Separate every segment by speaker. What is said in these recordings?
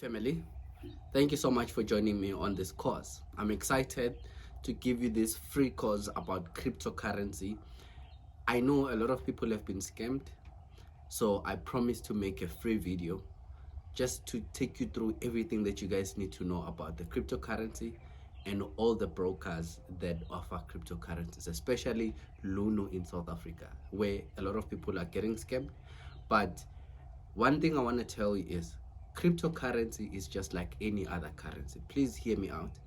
Speaker 1: family. Thank you so much for joining me on this course. I'm excited to give you this free course about cryptocurrency. I know a lot of people have been scammed, so I promise to make a free video just to take you through everything that you guys need to know about the cryptocurrency and all the brokers that offer cryptocurrencies, especially Luno in South Africa, where a lot of people are getting scammed. But one thing I want to tell you is cryptocurrency is just like any other currency. Please hear me out.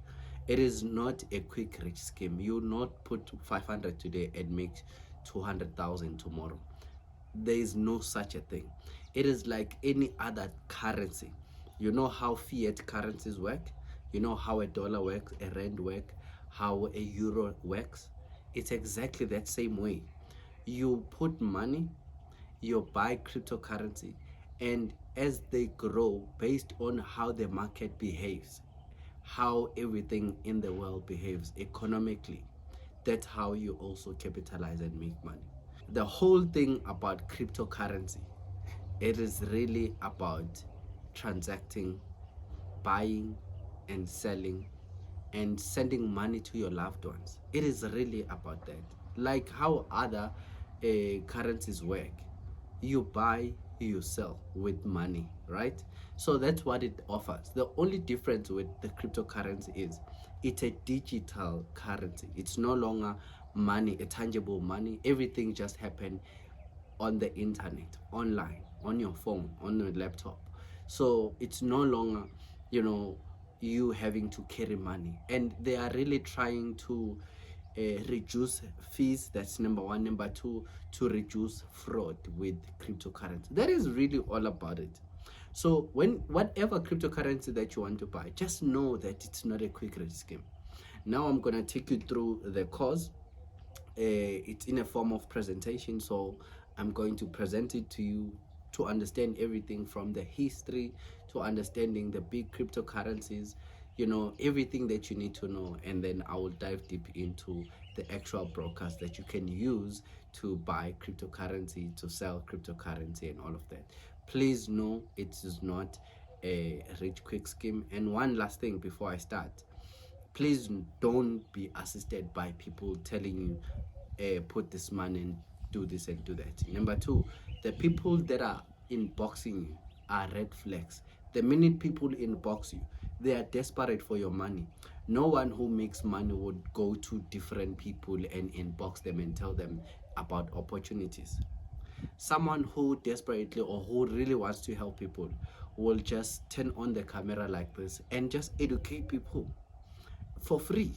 Speaker 1: It is not a quick rich scheme. You will not put 500 today and make 200,000 tomorrow. There is no such a thing. It is like any other currency. You know how fiat currencies work? You know how a dollar works, a rand works, how a euro works? It's exactly that same way. You put money, you buy cryptocurrency, and as they grow based on how the market behaves, how everything in the world behaves economically, that's how you also capitalize and make money. The whole thing about cryptocurrency, it is really about transacting, buying and selling, and sending money to your loved ones. It is really about that. Like how other currencies work. You buy, you sell with money, right? So that's what it offers. The only difference with the cryptocurrency is it's a digital currency. It's no longer money, a tangible money. Everything just happened on the internet, online, on your phone, on your laptop. So it's no longer, you know, you having to carry money. And they are really trying to reduce fees. That's number one. Number two, to reduce fraud with cryptocurrency. That is really all about it. So when whatever cryptocurrency that you want to buy, just know that it's not a quick rich scheme. Now I'm gonna take you through the course. It's in a form of presentation, so I'm going to present it to you to understand everything from the history to understanding the big cryptocurrencies, you know, everything that you need to know. And then I will dive deep into the actual brokers that you can use to buy cryptocurrency, to sell cryptocurrency, and all of that. Please know it is not a rich quick scheme. And one last thing before I start, please don't be assisted by people telling you put this money and do this and do that. Number two, the people that are inboxing you are red flags. The minute people inbox you, they are desperate for your money. No one who makes money would go to different people and inbox them and tell them about opportunities. Someone who desperately or who really wants to help people will just turn on the camera like this and just educate people for free.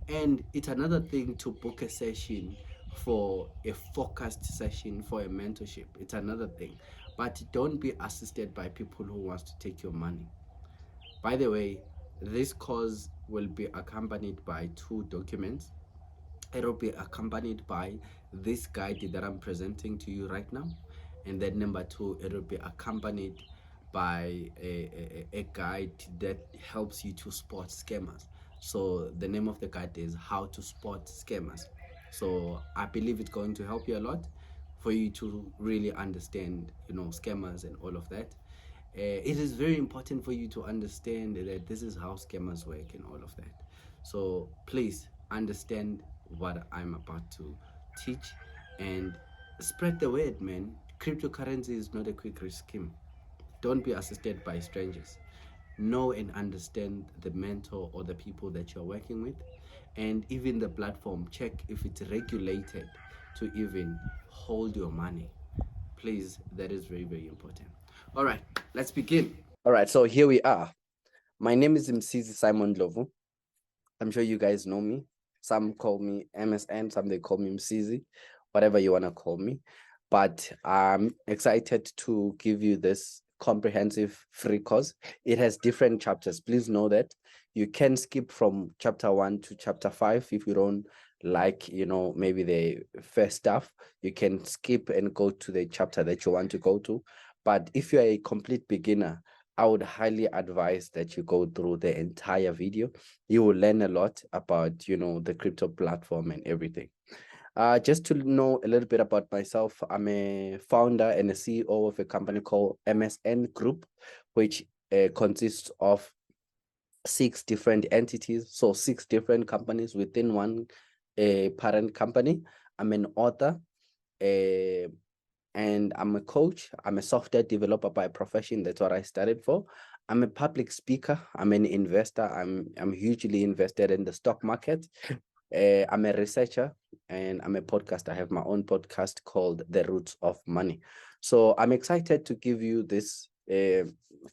Speaker 1: And it's another thing to book a session for a focused session for a mentorship. It's another thing. But don't be assisted by people who wants to take your money. By the way, this course will be accompanied by two documents. It will be accompanied by this guide that I'm presenting to you right now. And then number two, it will be accompanied by a guide that helps you to spot scammers. So the name of the guide is How to Spot Scammers. So I believe it's going to help you a lot for you to really understand, you know, scammers and all of that. It is very important for you to understand that this is how scammers work and all of that. So please understand what I'm about to teach and spread the word, man. Cryptocurrency is not a quick rich scheme. Don't be assisted by strangers. Know and understand the mentor or the people that you're working with, and even the platform. Check if it's regulated to even hold your money. Please, that is very, very important. All right, let's begin. All right, so here we are. My name is Msizi Simon Lovu. I'm sure you guys know me. Some call me MSN, some they call me Msizi, whatever you want to call me. But I'm excited to give you this comprehensive free course. It has different chapters. Please know that you can skip from chapter 1 to chapter 5 if you don't like, you know, maybe the first stuff. You can skip and go to the chapter that you want to go to. But if you're a complete beginner, I would highly advise that you go through the entire video. You will learn a lot about, you know, the crypto platform and everything. Just to know a little bit about myself, I'm a founder and a CEO of a company called MSN Group, which consists of 6 different entities, so 6 different companies within one parent company. I'm an author, and I'm a coach. I'm a software developer by profession. That's what I studied for. I'm a public speaker. I'm an investor. I'm hugely invested in the stock market. I'm a researcher, and I'm a podcaster. I have my own podcast called The Roots of Money. So I'm excited to give you this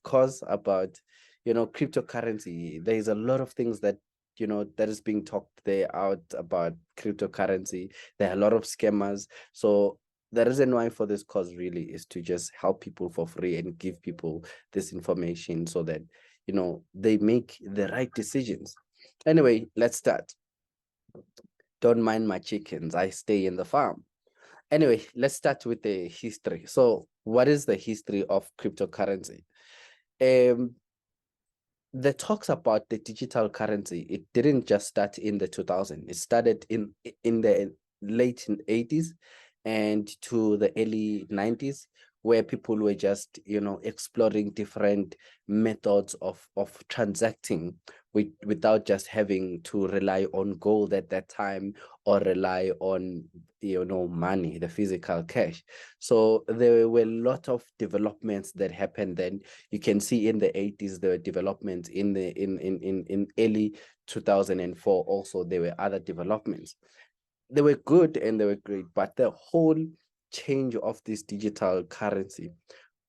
Speaker 1: course about, cryptocurrency. There is a lot of things that, that is being talked there out about cryptocurrency. There are a lot of scammers. So the reason why for this course really is to just help people for free and give people this information so that, they make the right decisions. Anyway, let's start. Don't mind my chickens, I stay in the farm. Anyway, let's start with the history. So what is the history of cryptocurrency? The talks about the digital currency, it didn't just start in the 2000s. It started in the late 80s and to the early 90s, where people were just, exploring different methods of transacting without just having to rely on gold at that time or rely on, money, the physical cash. So there were a lot of developments that happened then. You can see in the 80s there were developments, in the in early 2004 also there were other developments. They were good and they were great, but the whole change of this digital currency,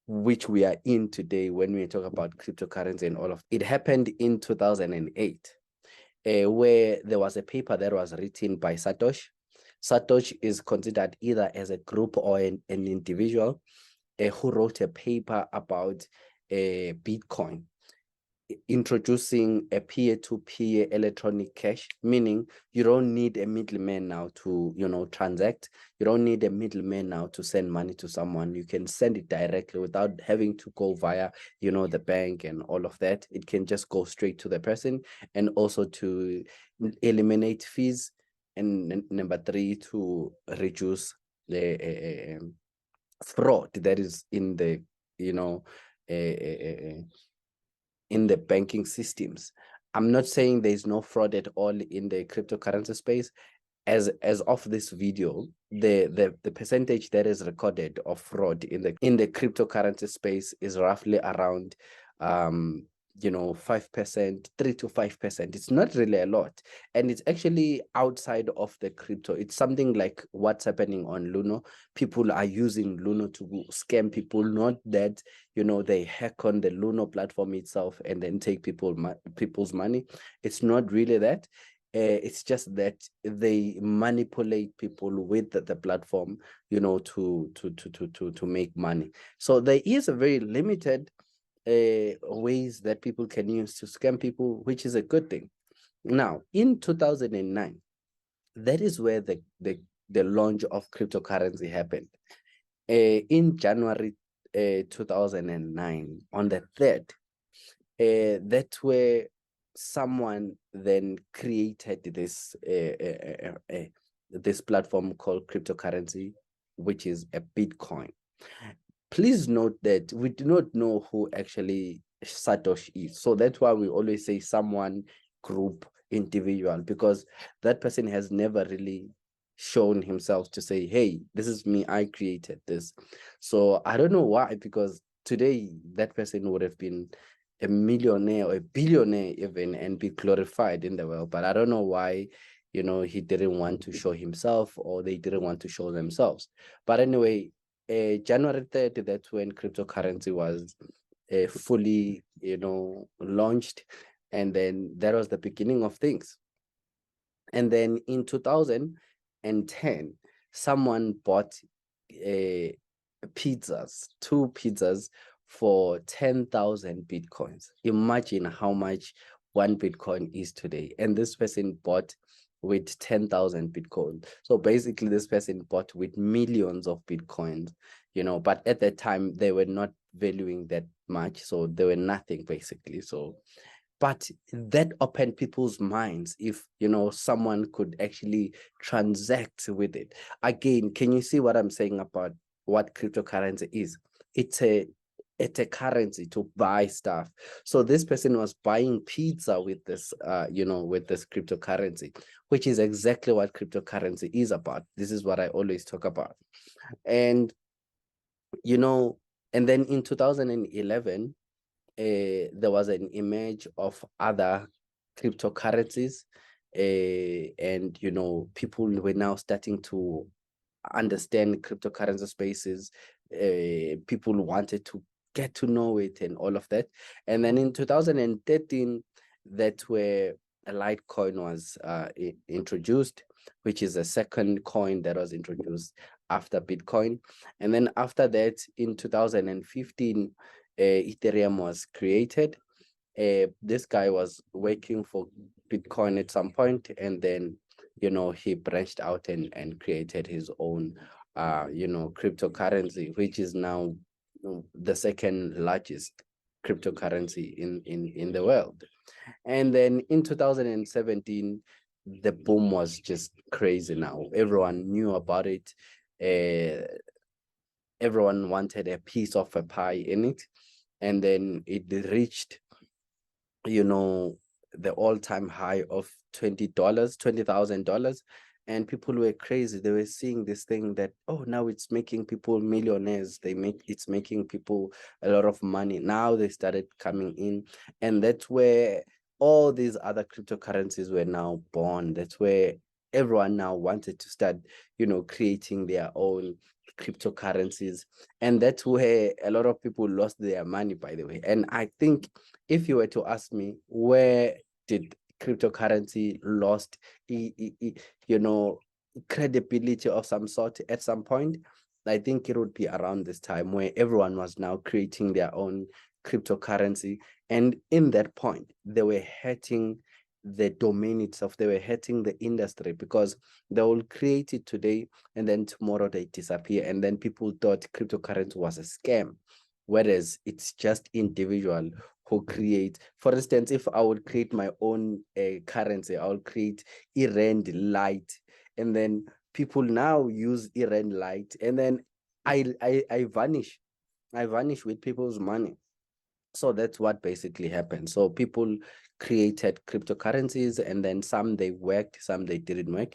Speaker 1: which we are in today when we talk about cryptocurrency and all of it, happened in 2008, where there was a paper that was written by Satoshi. Satoshi is considered either as a group or an individual who wrote a paper about Bitcoin, introducing a peer-to-peer electronic cash, meaning you don't need a middleman now to, transact. You don't need a middleman now to send money to someone. You can send it directly without having to go via, the bank and all of that. It can just go straight to the person, and also to eliminate fees, and number 3, to reduce the fraud that is in the, in the banking systems. I'm not saying there's no fraud at all in the cryptocurrency space. As of this video, the percentage that is recorded of fraud in the cryptocurrency space is roughly around 5%, 3 to 5%. It's not really a lot, and it's actually outside of the crypto. It's something like what's happening on Luno. People are using Luno to scam people, not that they hack on the Luno platform itself and then take people's money. It's not really that. It's just that they manipulate people with the platform, to make money. So there is a very limited ways that people can use to scam people, which is a good thing. Now, in 2009, that is where the launch of cryptocurrency happened. In January 2009, on the 3rd, that's where someone then created this platform called cryptocurrency, which is a Bitcoin. Please note that we do not know who actually Satoshi is. So that's why we always say someone, group, individual, because that person has never really shown himself to say, hey, this is me, I created this. So I don't know why, because today that person would have been a millionaire or a billionaire even and be glorified in the world. But I don't know why, he didn't want to show himself, or they didn't want to show themselves. But anyway, January 3rd, that's when cryptocurrency was fully, launched. And then that was the beginning of things. And then in 2010, someone bought pizzas, 2 pizzas for 10,000 Bitcoins. Imagine how much 1 Bitcoin is today. And this person bought with 10,000 Bitcoin. So basically this person bought with millions of Bitcoins, but at that time they were not valuing that much. So they were nothing basically. So, but that opened people's minds if, someone could actually transact with it. Again, can you see what I'm saying about what cryptocurrency is? It's a at a currency to buy stuff. So this person was buying pizza with this, with this cryptocurrency, which is exactly what cryptocurrency is about. This is what I always talk about. And, and then in 2011, there was an image of other cryptocurrencies, and people were now starting to understand cryptocurrency spaces. People wanted to get to know it and all of that. And then in 2013, that's where a Litecoin was introduced, which is a second coin that was introduced after Bitcoin. And then after that, in 2015, Ethereum was created. This guy was working for Bitcoin at some point, and then he branched out and created his own cryptocurrency, which is now the second largest cryptocurrency in the world. And then in 2017, the boom was just crazy. Now everyone knew about it. Everyone wanted a piece of a pie in it, and then it reached the all-time high of $20,000, and people were crazy. They were seeing this thing that, oh, now it's making people millionaires. It's making people a lot of money. Now they started coming in, and that's where all these other cryptocurrencies were now born. That's where everyone now wanted to start creating their own cryptocurrencies, and that's where a lot of people lost their money, by the way. And I think if you were to ask me, where did cryptocurrency lost credibility of some sort at some point, I think it would be around this time where everyone was now creating their own cryptocurrency. And in that point, they were hurting the domain itself. They were hurting the industry, because they will create it today and then tomorrow they disappear, and then people thought cryptocurrency was a scam, whereas it's just individual who create. For instance, if I would create my own currency, I will create Rand Light, and then people now use Rand Light, and then I vanish with people's money. So that's what basically happened. So people created cryptocurrencies, and then some they worked, some they didn't work.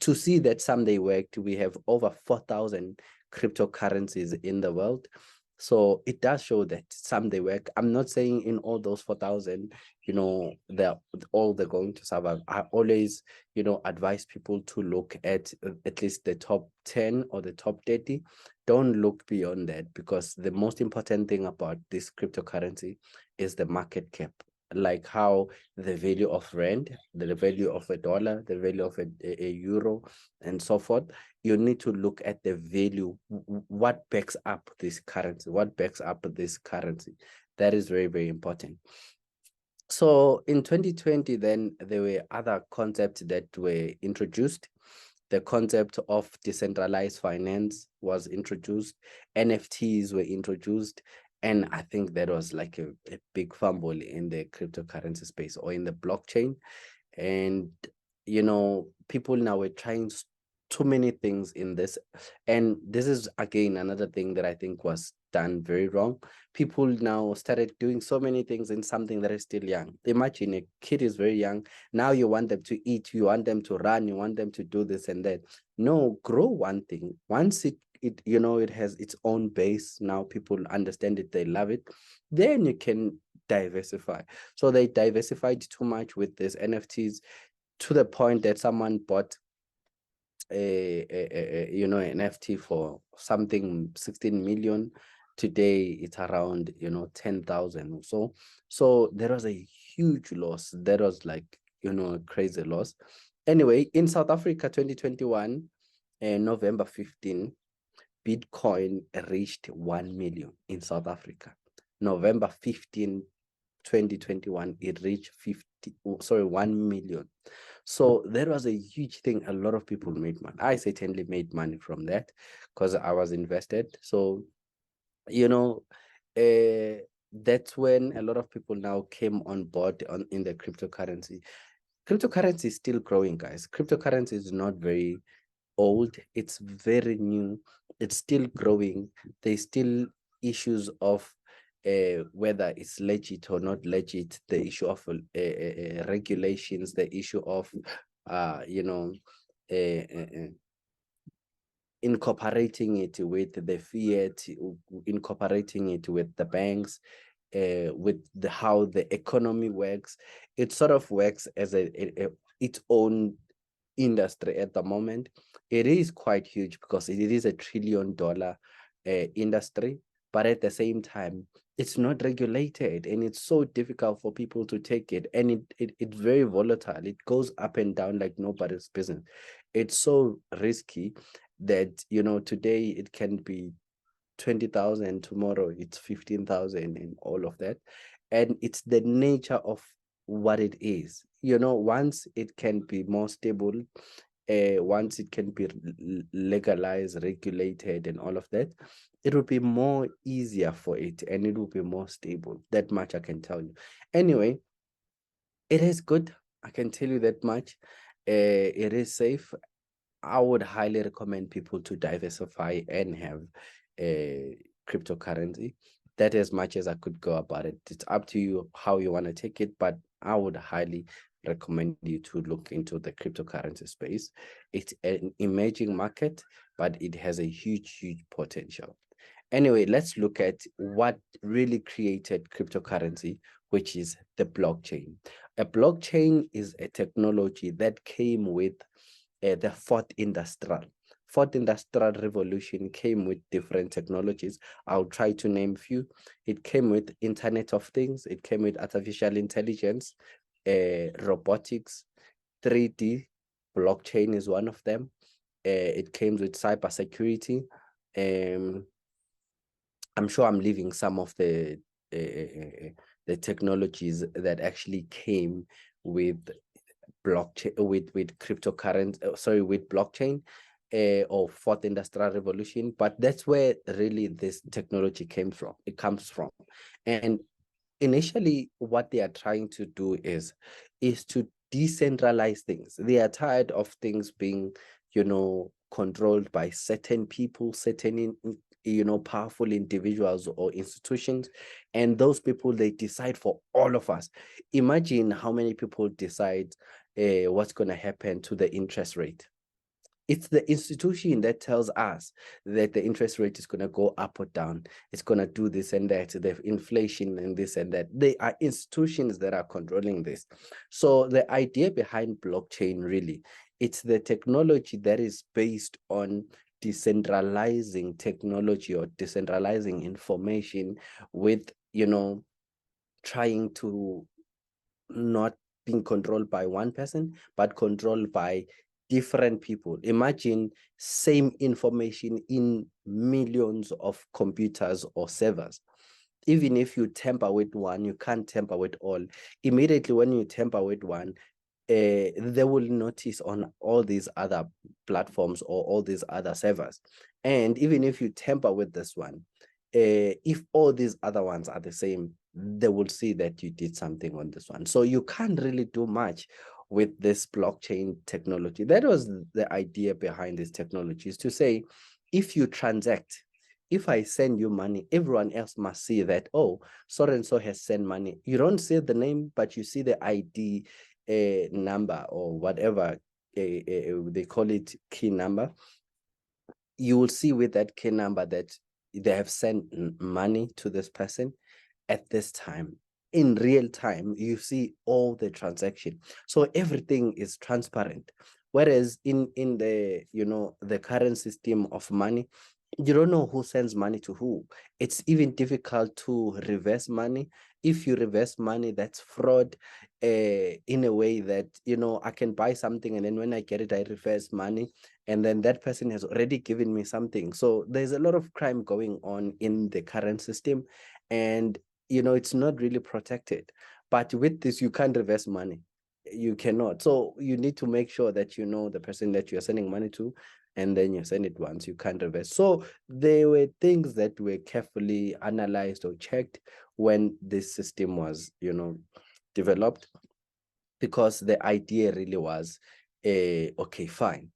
Speaker 1: To see that some they worked, we have over 4,000 cryptocurrencies in the world. So it does show that some they work. I'm not saying in all those 4,000, they're going to survive. I always, advise people to look at least the top 10 or the top 30. Don't look beyond that, because the most important thing about this cryptocurrency is the market cap. Like how the value of rand, the value of a dollar, the value of a euro, and so forth. You need to look at the value, what backs up this currency, That is very, very important. So in 2020, then there were other concepts that were introduced. The concept of decentralized finance was introduced, NFTs were introduced, and I think that was like a big fumble in the cryptocurrency space or in the blockchain. And people now were trying too many things in this, and this is again another thing that I think was done very wrong. People now started doing so many things in something that is still young. Imagine a kid is very young, now you want them to eat, you want them to run, you want them to do this and that. No, grow one thing. Once it has its own base, now people understand it, they love it, then you can diversify. So they diversified too much with this NFTs, to the point that someone bought an NFT for something 16 million. Today it's around 10,000 or so. So there was a huge loss. That was like a crazy loss. Anyway, in South Africa, 2021, November 15, Bitcoin reached 1 million in South Africa. November 15, 2021, it reached 1 million. So that was a huge thing. A lot of people made money. I certainly made money from that because I was invested. So, that's when a lot of people now came on board in the cryptocurrency. Cryptocurrency is still growing, guys. Cryptocurrency is not very old. It's very new. It's still growing. There's still issues of whether it's legit or not legit, the issue of regulations, the issue of incorporating it with the fiat, incorporating it with the banks, with how the economy works. It sort of works as its own industry at the moment. It is quite huge because it is $1 trillion industry, but at the same time, it's not regulated, and it's so difficult for people to take it, and it's very volatile. It goes up and down like nobody's business. It's so risky that today it can be 20,000, tomorrow it's 15,000, and all of that. And it's the nature of what it is. Once it can be more stable, once it can be legalized, regulated, and all of that, it will be more easier for it, and it will be more stable. That much I can tell you. Anyway, it is good. I can tell you that much. It is safe. I would highly recommend people to diversify and have a cryptocurrency. That as much as I could go about it. It's up to you how you want to take it, but I would highly recommend you to look into the cryptocurrency space. It's an emerging market, but it has a huge, huge potential. Anyway, let's look at what really created cryptocurrency, which is the blockchain. A blockchain is a technology that came with the fourth industrial revolution came with different technologies. I'll try to name a few. It came with Internet of Things. It came with artificial intelligence, robotics, 3D. Blockchain is one of them. It came with cybersecurity. I'm sure I'm leaving some of the technologies that actually came with blockchain, with cryptocurrency, with blockchain, or fourth industrial revolution. But that's where really this technology comes from. And initially what they are trying to do is to decentralize things. They are tired of things being controlled by certain people, certain powerful individuals or institutions, and those people, they decide for all of us. Imagine how many people decide what's going to happen to the interest rate. It's the institution that tells us that the interest rate is going to go up or down. It's going to do this and that, the inflation and this and that. They are institutions that are controlling this. So the idea behind blockchain, really, it's the technology that is based on decentralizing technology or decentralizing information with, trying to not being controlled by one person, but controlled by different people. Imagine same information in millions of computers or servers. Even if you tamper with one, you can't tamper with all. Immediately when you tamper with one, they will notice on all these other platforms or all these other servers. And even if you tamper with this one, if all these other ones are the same, they will see that you did something on this one. So you can't really do much with this blockchain technology. That was the idea behind this technology, is to say, if you transact, if I send you money, everyone else must see that, oh, so and so has sent money. You don't see the name, but you see the ID number or whatever they call it, key number. You will see with that key number that they have sent money to this person at this time. In real time, you see all the transaction. So everything is transparent. Whereas in the the current system of money, you don't know who sends money to who. It's even difficult to reverse money. If you reverse money, that's fraud, in a way that I can buy something, and then when I get it, I reverse money, and then that person has already given me something. So there's a lot of crime going on in the current system, and it's not really protected. But with this, you can't reverse money. You cannot. So you need to make sure that the person that you're sending money to, and then you send it once. You can't reverse. So there were things that were carefully analyzed or checked when this system was developed, because the idea really was, okay, fine,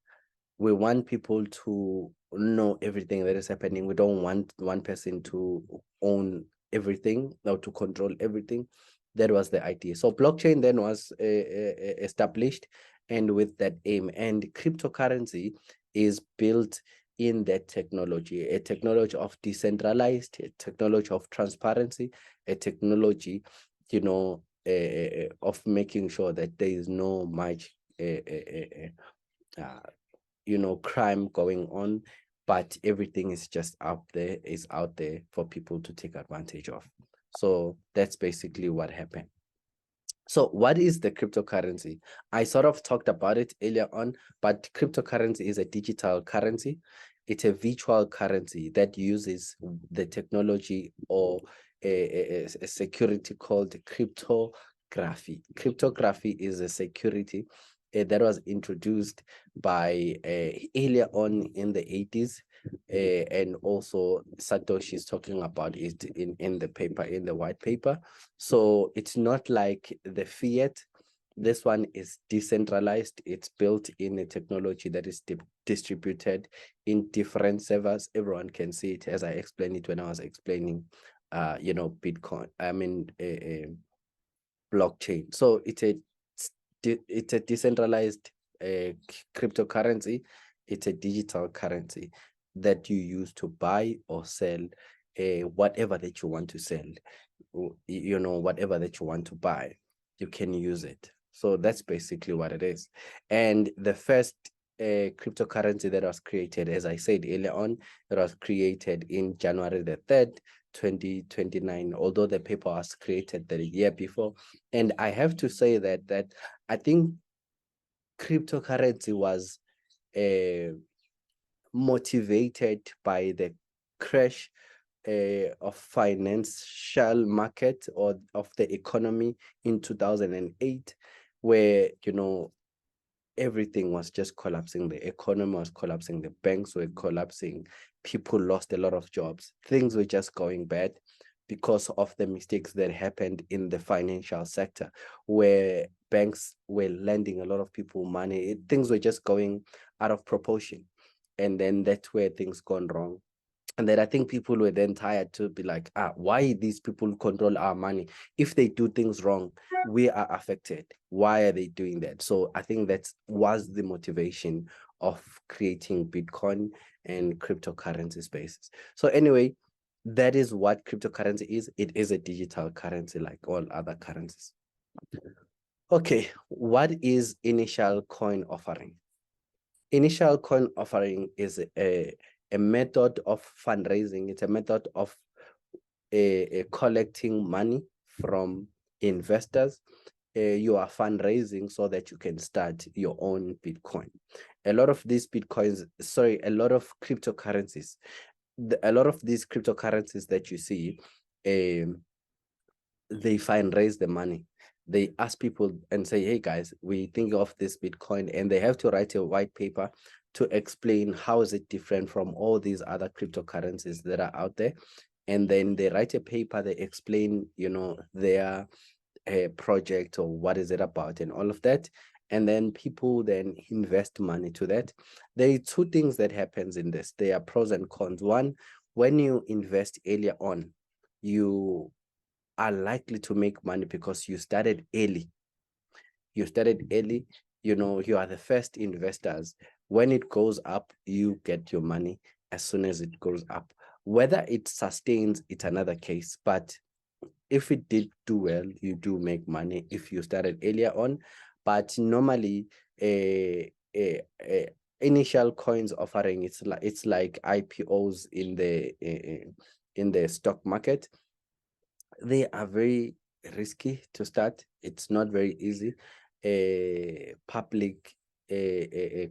Speaker 1: we want people to know everything that is happening. We don't want one person to own everything, or to control everything. That was the idea. So blockchain then was established, and with that aim, and cryptocurrency is built in that technology, a technology of decentralized, a technology of transparency, a technology, of making sure that there is no much crime going on, but everything is just out there for people to take advantage of. So that's basically what happened. So what is the cryptocurrency? I sort of talked about it earlier on, but cryptocurrency is a digital currency. It's a virtual currency that uses the technology or a security called cryptography. Cryptography is a security that was introduced by earlier on in the 80s. And also Satoshi is talking about it in the paper, in the white paper. So it's not like the fiat. This one is decentralized. It's built in a technology that is distributed in different servers. Everyone can see it, as I explained it when I was explaining, Bitcoin. Blockchain. So it's a decentralized cryptocurrency. It's a digital currency that you use to buy or sell whatever that you want to sell. Whatever that you want to buy, you can use it. So that's basically what it is. And the first cryptocurrency that was created, as I said earlier on, it was created in January the 3rd, 2029, although the paper was created the year before. And I have to say that I think cryptocurrency was motivated by the crash of financial market or of the economy in 2008, where everything was just collapsing. The economy was collapsing, the banks were collapsing, people lost a lot of jobs, things were just going bad because of the mistakes that happened in the financial sector, where banks were lending a lot of people money. Things were just going out of proportion, and then that's where things gone wrong. And then I think people were then tired to be like, why these people control our money? If they do things wrong, we are affected. Why are they doing that? So I think that was the motivation of creating Bitcoin and cryptocurrency spaces. So anyway, that is what cryptocurrency is. It is a digital currency like all other currencies. Okay, what is initial coin offering? Initial coin offering is a method of fundraising. It's a method of collecting money from investors. You are fundraising so that you can start your own Bitcoin. A lot of these a lot of cryptocurrencies, a lot of these cryptocurrencies that you see, they fundraise the money. They ask people and say, hey guys, we think of this Bitcoin, and they have to write a white paper to explain how is it different from all these other cryptocurrencies that are out there. And then they write a paper, they explain, their project or what is it about and all of that. And then people then invest money to that. There are two things that happens in this. There are pros and cons. One, when you invest earlier on, you are likely to make money because you started early. You are the first investors. When it goes up, you get your money as soon as it goes up. Whether it sustains, it's another case. But if it did do well, you do make money if you started earlier on. But normally, initial coins offering, it's like IPOs in the stock market. They are very risky to start. It's not very easy. Public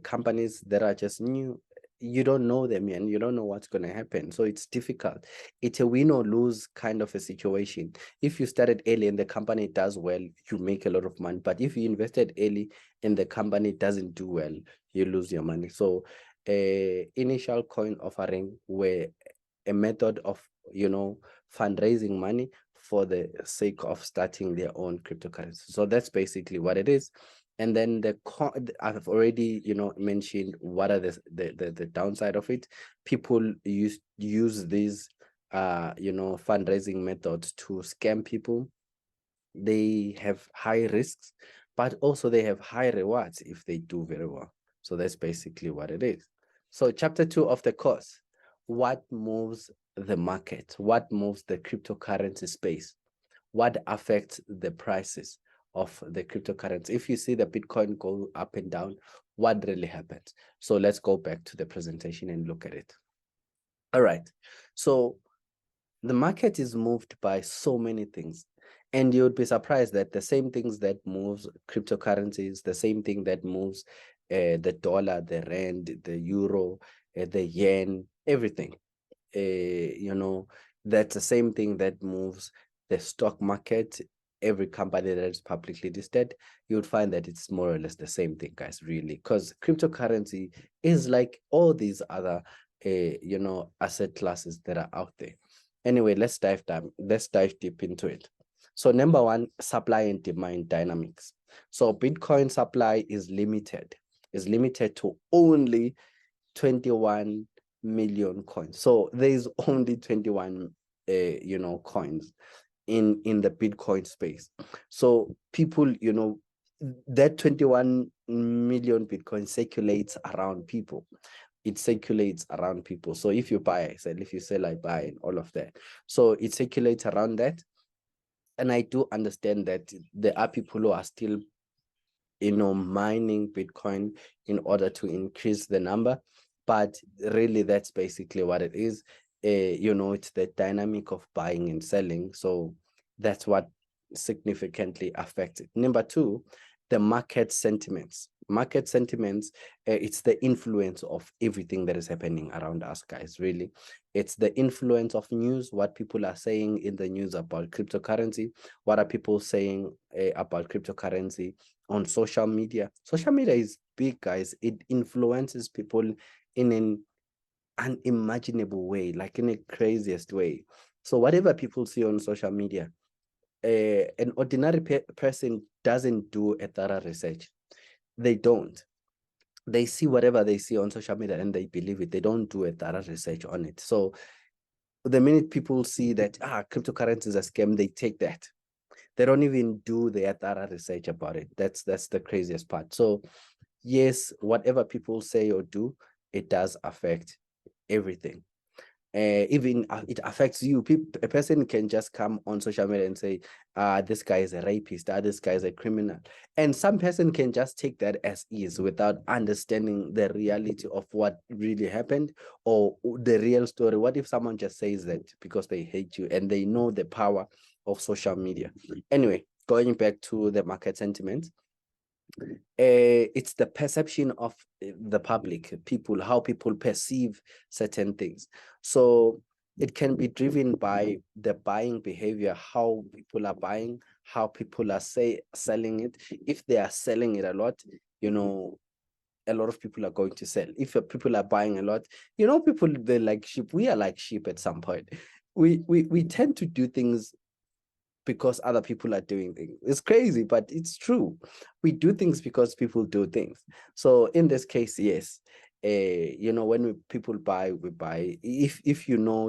Speaker 1: companies that are just new, you don't know them and you don't know what's going to happen. So it's difficult. It's a win or lose kind of a situation. If you started early and the company does well, you make a lot of money. But if you invested early and the company doesn't do well, you lose your money. So initial coin offering were a method of fundraising money for the sake of starting their own cryptocurrency. So that's basically what it is. And then I've already mentioned what are the downside of it. People use these fundraising methods to scam people. They have high risks, but also they have high rewards if they do very well. So that's basically what it is. So chapter 2 of the course, what moves the market? What moves the cryptocurrency space? What affects the prices of the cryptocurrency? If you see the Bitcoin go up and down, what really happens? So let's go back to the presentation and look at it. All right. So the market is moved by so many things, and you would be surprised that the same things that moves cryptocurrencies, the same thing that moves the dollar, the rand, the euro, the yen, everything, that's the same thing that moves the stock market. Every company that is publicly listed, you would find that it's more or less the same thing, guys, really, because cryptocurrency is like all these other asset classes that are out there. Anyway, let's dive deep into it. So number one, supply and demand dynamics. So Bitcoin supply is limited to only 21 million coins. So there is only 21 coins in the Bitcoin space. So people, that 21 million Bitcoin circulates around people. It circulates around people. So if you buy, I sell, if you sell, I buy, and all of that. So it circulates around that. And I do understand that there are people who are still mining Bitcoin in order to increase the number. But really, that's basically what it is. It's the dynamic of buying and selling. So that's what significantly affects it. Number two, the market sentiments. Market sentiments, it's the influence of everything that is happening around us, guys, really. It's the influence of news, what people are saying in the news about cryptocurrency. What are people saying about cryptocurrency on social media? Social media is big, guys. It influences people in an unimaginable way, like in a craziest way. So whatever people see on social media, an ordinary person doesn't do a thorough research. They don't. They see whatever they see on social media and they believe it. They don't do a thorough research on it. So the minute people see that cryptocurrency is a scam, they take that. They don't even do their thorough research about it. That's the craziest part. So yes, whatever people say or do, it does affect everything. Even it affects you. A person can just come on social media and say, this guy is a rapist, this guy is a criminal. And some person can just take that as is without understanding the reality of what really happened or the real story. What if someone just says that because they hate you and they know the power of social media? Anyway, going back to the market sentiment, it's the perception of the public, people, how people perceive certain things. So it can be driven by the buying behavior, how people are buying, how people are selling it. If they are selling it a lot, a lot of people are going to sell. If people are buying a lot, people, they're like sheep. We are like sheep at some point. We tend to do things because other people are doing things. It's crazy, but it's true. We do things because people do things. So in this case, yes, when people buy, we buy. If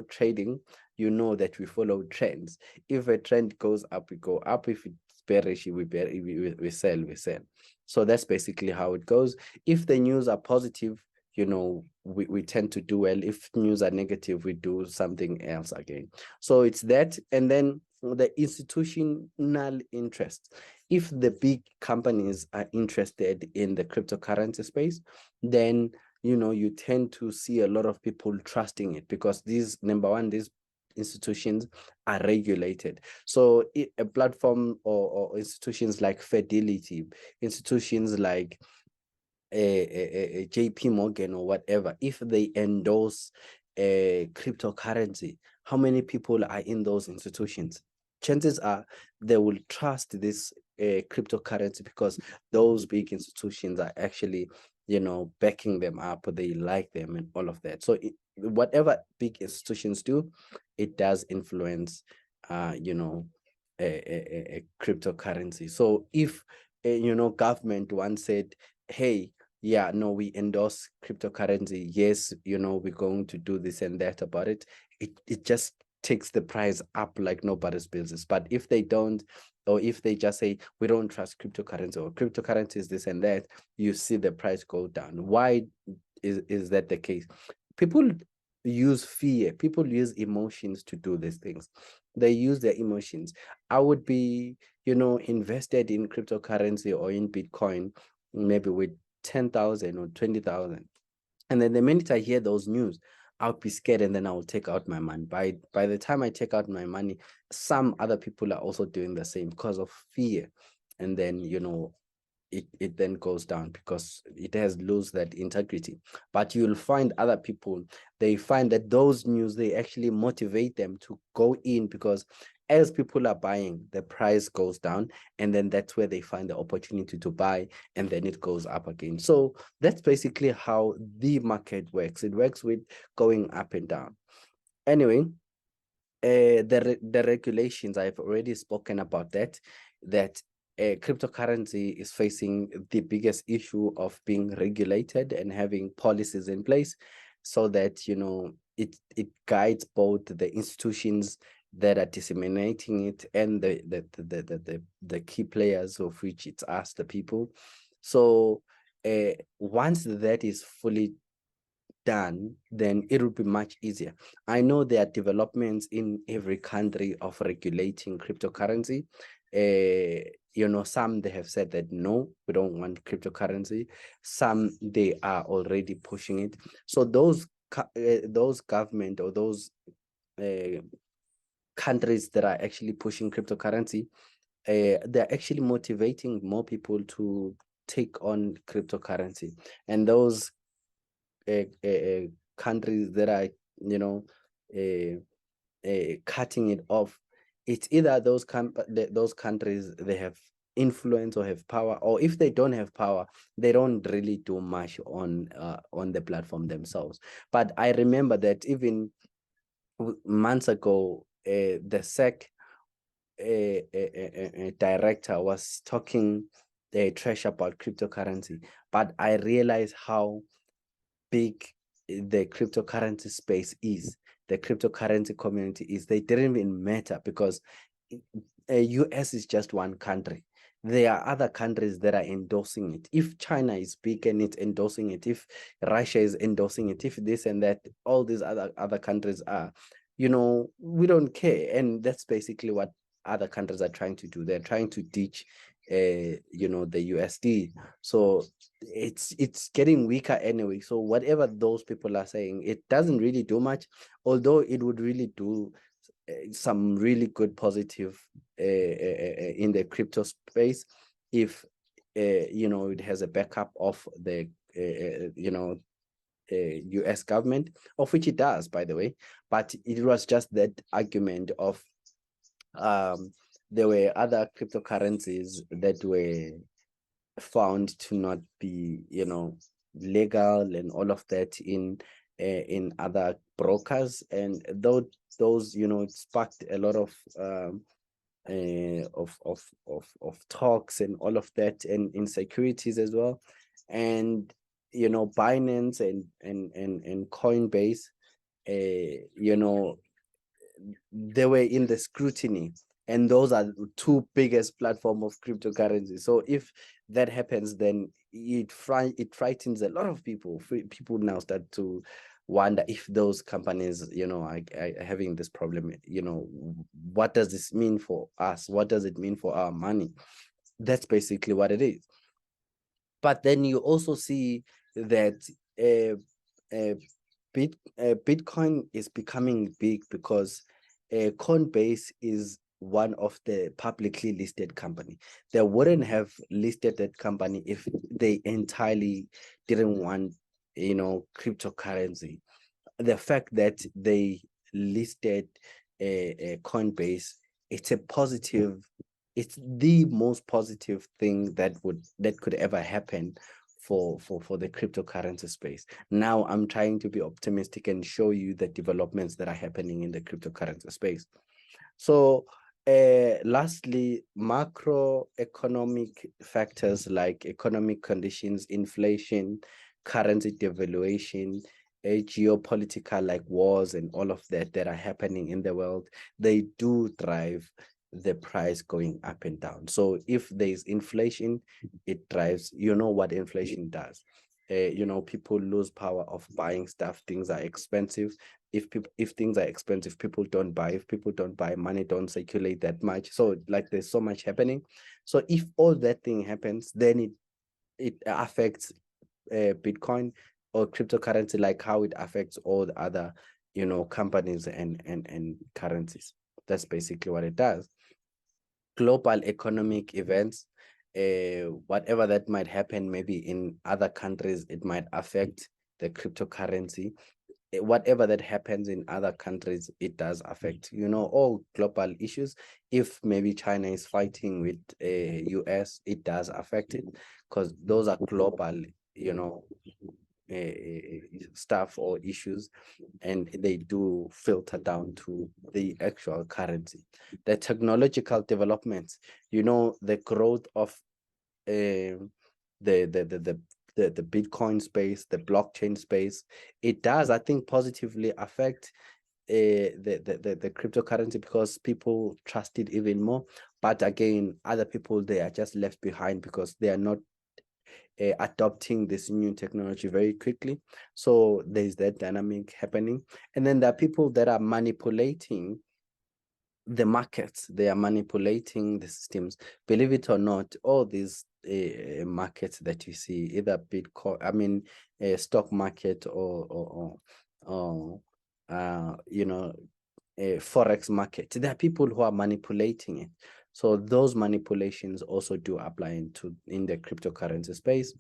Speaker 1: trading, you know that we follow trends. If a trend goes up, we go up. If it's bearish, we sell, we sell. So that's basically how it goes. If the news are positive, we tend to do well. If news are negative, we do something else again. So it's that. And then the institutional interest. If the big companies are interested in the cryptocurrency space, then you tend to see a lot of people trusting it because these institutions are regulated. So a platform or institutions like Fidelity, institutions like a JP Morgan or whatever, if they endorse a cryptocurrency, how many people are in those institutions? Chances are they will trust this cryptocurrency because those big institutions are actually, backing them up. They like them and all of that. So whatever big institutions do, it does influence, a cryptocurrency. So if, government once said, hey, yeah, no, we endorse cryptocurrency. Yes, we're going to do this and that about it. It just takes the price up like nobody's business. But if they don't, or if they just say we don't trust cryptocurrency, or cryptocurrency is this and that, you see the price go down. Why is that the case? People use fear, people use emotions to do these things. They use their emotions. I would be, invested in cryptocurrency or in Bitcoin, maybe with 10,000 or 20,000. And then the minute I hear those news, I'll be scared, and then I'll take out my money. By the time I take out my money, some other people are also doing the same because of fear. And then, it then goes down because it has lose that integrity. But you'll find other people, they find that those news, they actually motivate them to go in, because as people are buying, the price goes down, and then that's where they find the opportunity to buy, and then it goes up again. So that's basically how the market works. It works with going up and down. Anyway, the regulations, I've already spoken about that cryptocurrency is facing the biggest issue of being regulated and having policies in place, so that it guides both the institutions that are disseminating it and the key players, of which it's us, the people. So once that is fully done, then it will be much easier. I know there are developments in every country of regulating cryptocurrency. Some they have said that no, we don't want cryptocurrency. Some they are already pushing it. So those government or those countries that are actually pushing cryptocurrency, they're actually motivating more people to take on cryptocurrency. And those countries that are cutting it off, it's either those countries, they have influence or have power, or if they don't have power, they don't really do much on the platform themselves. But I remember that even months ago, the SEC director was talking trash about cryptocurrency, but I realized how big the cryptocurrency space is, the cryptocurrency community is. They didn't even matter, because US is just one country. There are other countries that are endorsing it. If China is big and it's endorsing it, if Russia is endorsing it, if this and that, all these other countries are, we don't care. And that's basically what other countries are trying to do. They're trying to ditch the USD. So it's getting weaker anyway. So whatever those people are saying, it doesn't really do much, although it would really do some really good positive in the crypto space if it has a backup of the US government, of which it does, by the way. But it was just that argument of there were other cryptocurrencies that were found to not be legal and all of that in other brokers, and those it sparked a lot of talks and all of that, and insecurities as well. And Binance and Coinbase, they were in the scrutiny, and those are the two biggest platform of cryptocurrency. So if that happens, then it frightens a lot of people. People now start to wonder if those companies are having this problem. What does this mean for us? What does it mean for our money? That's basically what it is. But then you also see that Bitcoin is becoming big because Coinbase is one of the publicly listed company. They wouldn't have listed that company if they entirely didn't want cryptocurrency. The fact that they listed a Coinbase, it's a positive, it's the most positive thing that could ever happen for the cryptocurrency space. Now I'm trying to be optimistic and show you the developments that are happening in the cryptocurrency space. So lastly, macroeconomic factors like economic conditions, inflation, currency devaluation, geopolitical like wars and all of that that are happening in the world, they do drive the price going up and down. So if there's inflation, it drives, you know what inflation does. People lose power of buying stuff. Things are expensive. If things are expensive, people don't buy. If people don't buy, money don't circulate that much. So like there's so much happening. So if all that thing happens, then it affects Bitcoin or cryptocurrency, like how it affects all the other, companies and currencies. That's basically what it does. Global economic events, whatever that might happen, maybe in other countries, it might affect the cryptocurrency. Whatever that happens in other countries, it does affect, all global issues. If maybe China is fighting with US, it does affect it, because those are global, stuff or issues, and they do filter down to the actual currency. The technological developments, the growth of the Bitcoin space, the blockchain space, it does, I think, positively affect the cryptocurrency, because people trust it even more. But again, other people, they are just left behind because they are not adopting this new technology very quickly. So there's that dynamic happening. And then there are people that are manipulating the markets. They are manipulating the systems. Believe it or not, all these markets that you see, either Bitcoin, stock market or a forex market, there are people who are manipulating it. So those manipulations also do apply in the cryptocurrency space.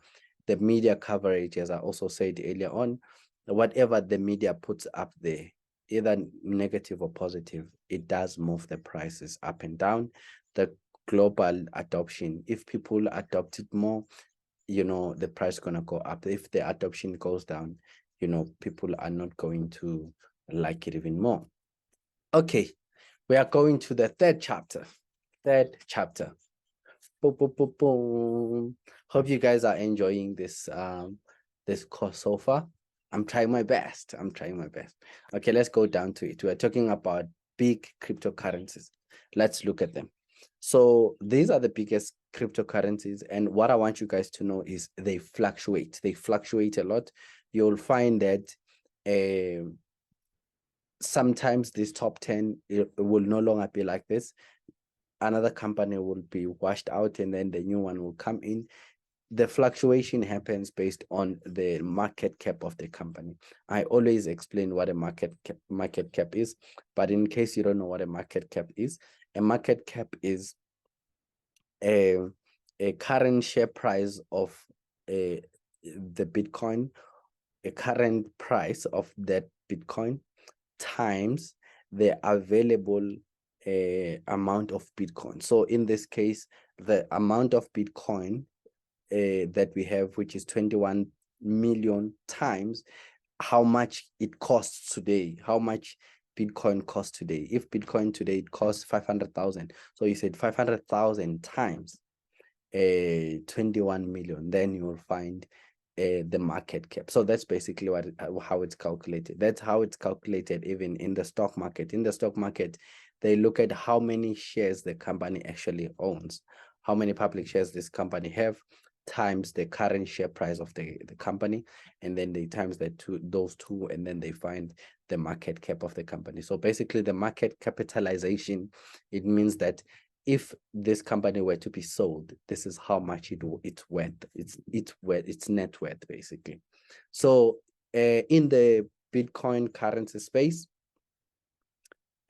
Speaker 1: The media coverage, as I also said earlier on, whatever the media puts up there, either negative or positive, it does move the prices up and down. The global adoption, if people adopt it more, the price is going to go up. If the adoption goes down, people are not going to like it even more. Okay, we are going to the third chapter. Boom, boom, boom, boom. Hope you guys are enjoying this this course so far. I'm trying my best. Okay, let's go down to it. We're talking about big cryptocurrencies. Let's look at them. So these are the biggest cryptocurrencies, and what I want you guys to know is they fluctuate. They fluctuate a lot. You'll find that sometimes this top 10, it will no longer be like this. Another company will be washed out, and then the new one will come in. The fluctuation happens based on the market cap of the company. I always explain what a market cap is, but in case you don't know what a market cap is, a market cap is a current share price of the Bitcoin, a current price of that Bitcoin times the available amount of Bitcoin. So in this case, the amount of Bitcoin that we have, which is 21 million, times how much it costs today, how much Bitcoin costs today. If Bitcoin today it costs 500,000, so you said 500,000 times 21 million, then you will find the market cap. So that's basically how it's calculated. That's how it's calculated even in the stock market. In the stock market, they look at how many shares the company actually owns, how many public shares this company have, times the current share price of the company, and then they times those two, and then they find the market cap of the company. So basically the market capitalization, it means that if this company were to be sold, this is how much it's worth. It's net worth, basically. So in the Bitcoin currency space,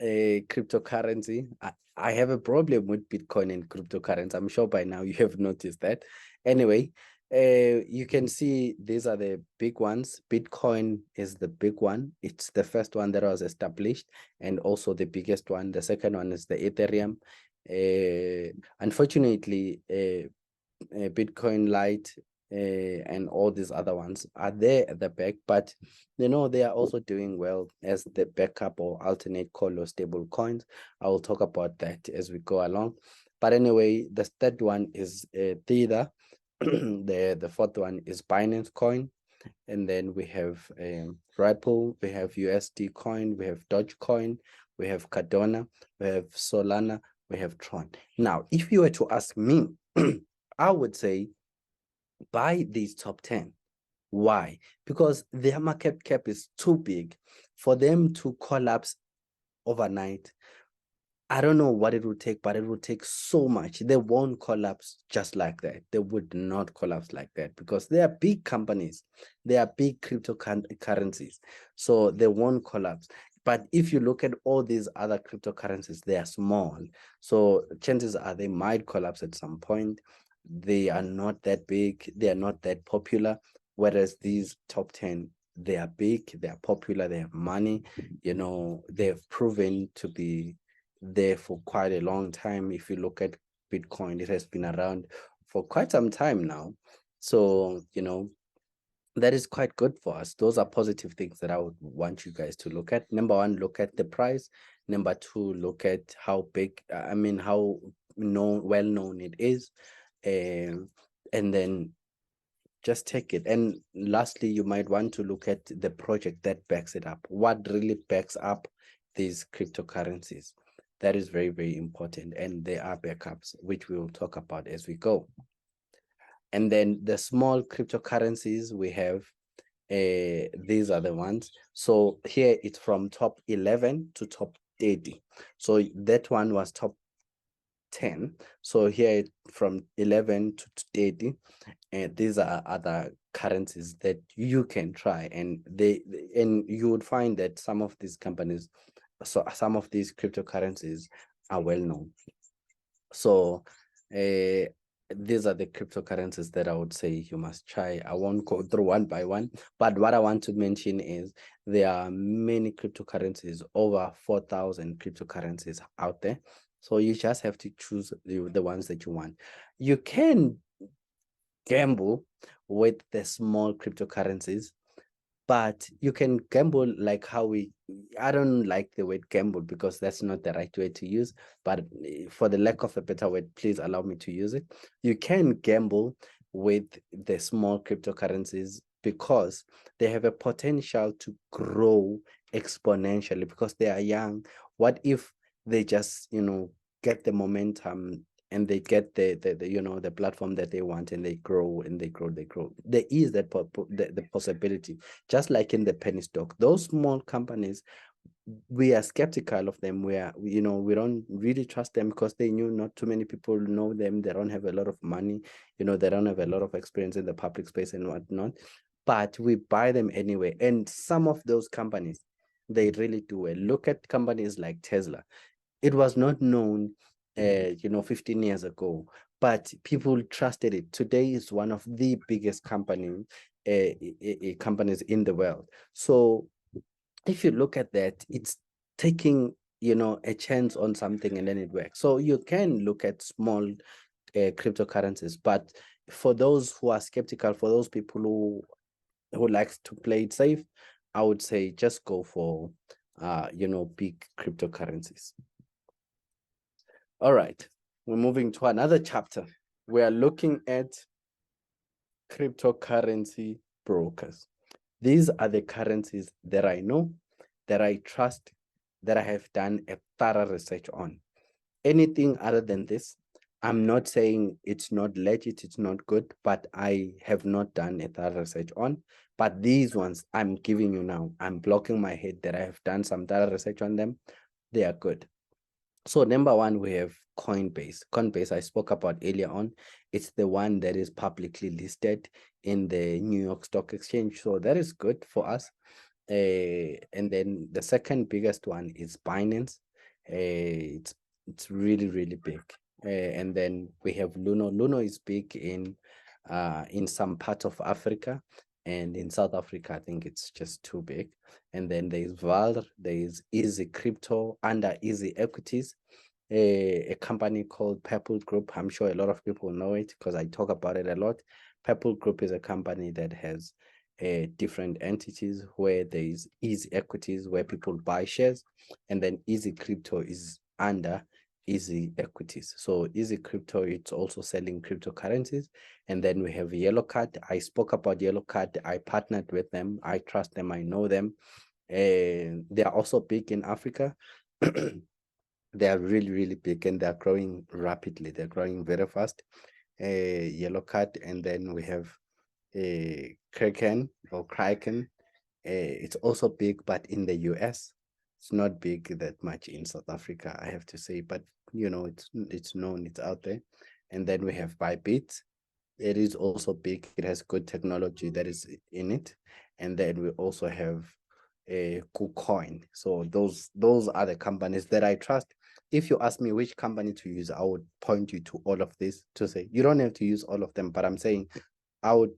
Speaker 1: cryptocurrency, I have a problem with Bitcoin and cryptocurrency. I'm sure by now you have noticed that. Anyway, you can see these are the big ones. Bitcoin is the big one. It's the first one that was established, and also the biggest one. The second one is the Ethereum. Unfortunately, Bitcoin Lite and all these other ones are there at the back, but they are also doing well as the backup or alternate call or stable coins. I will talk about that as we go along. But anyway, the third one is Tether. The fourth one is Binance Coin. and then we have Ripple, we have USD Coin, we have Dogecoin, we have Cardano, we have Solana, we have TRON. Now, if you were to ask me, I would say buy these top 10. Why? Because their market cap is too big for them to collapse overnight. I don't know what it would take, but it would take so much. They won't collapse just like that. They would not collapse like that because they are big companies. They are big cryptocurrencies. So they won't collapse. But if you look at all these other cryptocurrencies, they are small. So chances are they might collapse at some point. They are not that big. They are not that popular. Whereas these top 10, they are big, they are popular, they have money, they have proven to be there for quite a long time. If you look at Bitcoin, it has been around for quite some time now. So, that is quite good for us. Those are positive things that I would want you guys to look at. Number one, look at the price. Number two, look at how big, how well known it is. And then just take it. And lastly, you might want to look at the project that backs it up. What really backs up these cryptocurrencies? That is very, very important. And there are backups, which we will talk about as we go. And then the small cryptocurrencies we have, these are the ones. So here it's from top 11 to top 30. So that one was top 10. So here from 11 to 30, and these are other currencies that you can try, and you would find that some of these companies, so some of these cryptocurrencies are well known. So these are the cryptocurrencies that I would say you must try. I won't go through one by one, but what I want to mention is there are many cryptocurrencies, over 4,000 cryptocurrencies out there. So you just have to choose the ones that you want. You can gamble with the small cryptocurrencies, but you can gamble like I don't like the word gamble because that's not the right way to use, but for the lack of a better word, please allow me to use it. You can gamble with the small cryptocurrencies because they have a potential to grow exponentially because they are young. What if they just, get the momentum and they get the platform that they want, and they grow and they grow? There is the possibility, just like in the penny stock. Those small companies, we are skeptical of them. We don't really trust them because not too many people know them. They don't have a lot of money, they don't have a lot of experience in the public space and whatnot, but we buy them anyway. And some of those companies, they really do well. Look at companies like Tesla. It was not known 15 years ago, but people trusted it. Today is one of the biggest companies in the world. So if you look at that, it's taking a chance on something and then it works. So you can look at small cryptocurrencies, but for those who are skeptical, for those people who likes to play it safe, I would say just go for big cryptocurrencies. All right, we're moving to another chapter. We are looking at cryptocurrency brokers. These are the currencies that I know, that I trust, that I have done a thorough research on. Anything other than this, I'm not saying it's not legit, it's not good, but I have not done a thorough research on. But these ones I'm giving you now, I'm blocking my head that I have done some thorough research on them. They are good. So number one, we have Coinbase. Coinbase, I spoke about earlier on. It's the one that is publicly listed in the New York Stock Exchange. So that is good for us. And then the second biggest one is Binance. It's really, really big. And then we have Luno. Luno is big in some parts of Africa, and in South Africa, I think it's just too big. And then there's VAL, there's Easy Crypto under Easy Equities, a company called Purple Group. I'm sure a lot of people know it because I talk about it a lot. Purple Group is a company that has different entities, where there is Easy Equities, where people buy shares, and then Easy Crypto is under Easy Equities. So Easy Crypto, it's also selling cryptocurrencies. And then we have Yellow Card. I spoke about Yellow Card. I partnered with them. I trust them. I know them. And they are also big in Africa. They are really, really big, and they're growing rapidly. They're growing very fast. Yellow Card, and then we have Kraken. It's also big, but in the US, it's not big that much in South Africa, I have to say. But it's known, it's out there. And then we have Bybit. It is also big. It has good technology that is in it. And then we also have a KuCoin. So those are the companies that I trust. If you ask me which company to use, I would point you to all of this to say you don't have to use all of them, but I'm saying I would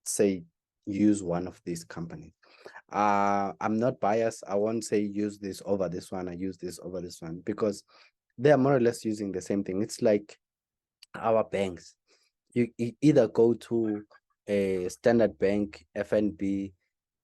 Speaker 1: say use one of these companies. I'm not biased. I won't say use this over this one. I use this over this one because they are more or less using the same thing. It's like our banks. You either go to a Standard Bank, FNB,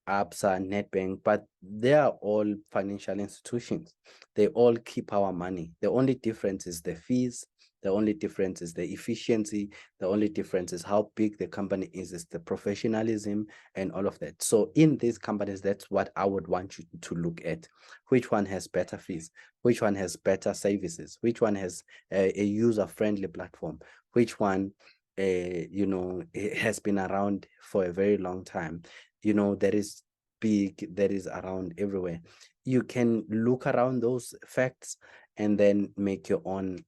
Speaker 1: ABSA, Nedbank, but they are all financial institutions. They all keep our money. The only difference is the fees. The only difference is the efficiency. The only difference is how big the company is the professionalism and all of that. So in these companies, that's what I would want you to look at. Which one has better fees? Which one has better services? Which one has a user-friendly platform? Which one it has been around for a very long time? That is big, that is around everywhere. You can look around those facts and then make your own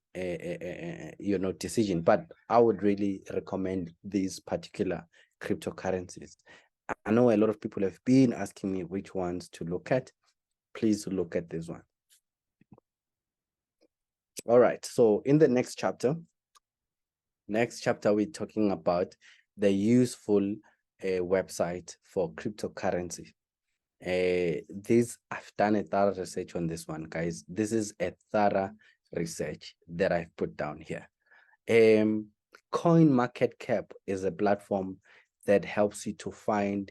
Speaker 1: decision. But I would really recommend these particular cryptocurrencies. I know a lot of people have been asking me which ones to look at. Please look at this one. All right, so in the next chapter, we're talking about the useful website for cryptocurrency. I've done a thorough research on this one, guys. This is a thorough research that I've put down here. Coin Market Cap is a platform that helps you to find